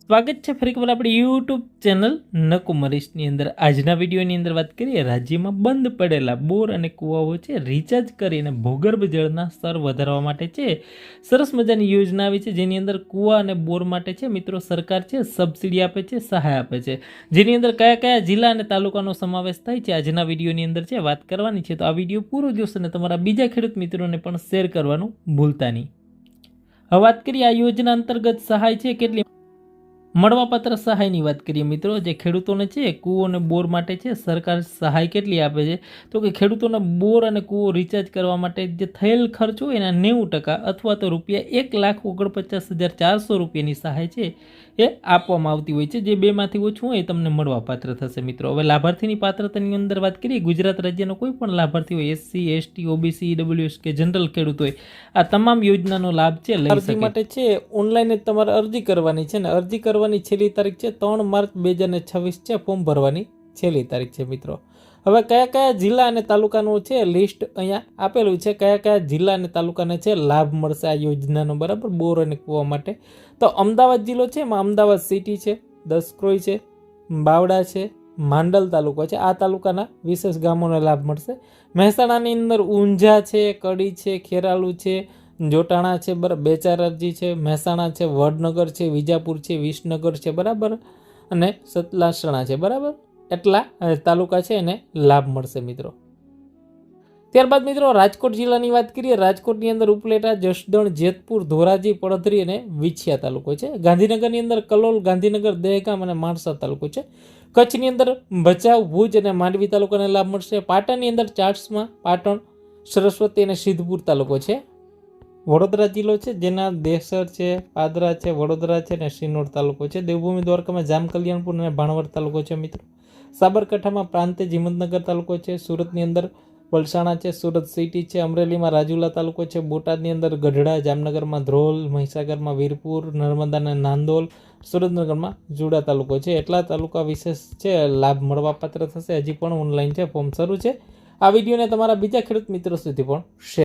સ્વાગત છે ફરી એકવાર આપણી યુટ્યુબ ચેનલ નકુમરીશની અંદર। આજના વિડીયોની અંદર વાત કરીએ રાજ્યમાં બંધ પડેલા બોર અને કૂવાઓ છે રિચાર્જ કરીને ભૂગર્ભ જળના સ્તર વધારવા માટે છે સરસ મજાની યોજના આવી છે, જેની અંદર કૂવા અને બોર માટે છે મિત્રો સરકાર છે સબસિડી આપે છે, સહાય આપે છે, જેની અંદર કયા કયા જિલ્લા અને તાલુકાનો સમાવેશ થાય છે આજના વિડીયોની અંદર છે વાત કરવાની છે। તો આ વિડીયો પૂરો જોશો અને તમારા બીજા ખેડૂત મિત્રોને પણ શેર કરવાનું ભૂલતા નહીં। હવે વાત કરીએ આ યોજના અંતર્ગત સહાય છે કેટલી મળવાપાત્ર સહાયની વાત કરીએ મિત્રો, જે ખેડૂતોને છે કૂવો અને બોર માટે છે સરકાર સહાય કેટલી આપે છે તો કે ખેડૂતોને બોર અને કૂવો રિચાર્જ કરવા માટે જે થયેલ ખર્ચ હોય એના 90% અથવા તો ₹1,49,400 રૂપિયાની સહાય છે એ આપવામાં આવતી હોય છે, જે બેમાંથી ઓછું હોય એ તમને મળવાપાત્ર થશે મિત્રો। હવે લાભાર્થીની પાત્રતાની અંદર વાત કરીએ, ગુજરાત રાજ્યનો કોઈ પણ લાભાર્થી હોય, SC, ST, OBC, EWS કે જનરલ ખેડૂત હોય, આ તમામ યોજનાનો લાભ છે લઈ શકે। માટે છે ઓનલાઈન જ તમારે અરજી કરવાની છે ને અરજી કરવાની છેલ્લી તારીખ છે 3 માર્ચ 2026 છે, ફોર્મ ભરવાની છેલ્લી તારીખ છે મિત્રો। હવે કયા કયા જિલ્લા અને તાલુકાનું છે લિસ્ટ અહીંયા આપેલું છે, કયા કયા જિલ્લા અને તાલુકાને છે લાભ મળશે આ યોજનાનો, બરાબર, બોર અને કૂવા માટે। તો અમદાવાદ જિલ્લો છે એમાં અમદાવાદ સિટી છે, દસક્રોઈ છે, બાવડા છે, માંડલ તાલુકો છે, આ તાલુકાના વિશેષ ગામોને લાભ મળશે। મહેસાણાની અંદર ઊંઝા છે, કડી છે, ખેરાલુ છે, જોટાણા છે, બરાબર, બેચારાજી છે, મહેસાણા છે, વડનગર છે, વિજાપુર છે, વિસનગર છે, બરાબર, અને સતલાસણા છે, બરાબર, એટલા તાલુકા છે એને લાભ મળશે મિત્રો। ત્યારબાદ મિત્રો રાજકોટ જિલ્લાની વાત કરીએ, રાજકોટની અંદર ઉપલેટા, જસદણ, જેતપુર, ધોરાજી, પડધરી અને વિછિયા તાલુકો છે। ગાંધીનગરની અંદર કલોલ, ગાંધીનગર, દહેગામ અને માણસા તાલુકો છે। કચ્છની અંદર ભચાઉ, ભુજ અને માંડવી તાલુકાને લાભ મળશે। પાટણની અંદર ચાટ્સમાં, પાટણ, સરસ્વતી અને સિદ્ધપુર તાલુકો છે। વડોદરા જિલ્લો છે જેના દેસર છે, પાદરા છે, વડોદરા છે અને શિનોર તાલુકો છે। દેવભૂમિ દ્વારકામાં જામકલ્યાણપુર અને ભાણવડ તાલુકો છે મિત્રો। સાબરકાંઠામાં પ્રાંતિજ હિંમતનગર તાલુકો છે। સુરતની અંદર વલસાણા છે, સુરત સિટી છે, અમરેલીમાં રાજુલા તાલુકો છે, બોટાદની અંદર ગઢડા, જામનગરમાં ધ્રોલ, મહીસાગરમાં વીરપુર, નર્મદાના નાંદોલ, સુરેન્દ્રનગરમાં જુડા તાલુકો છે। એટલા તાલુકા વિશેષ છે લાભ મળવાપાત્ર થશે। હજી પણ ઓનલાઈન છે, ફોર્મ શરૂ છે। આ વિડીયોને તમારા બીજા ખેડૂત મિત્રો સુધી પણ શેર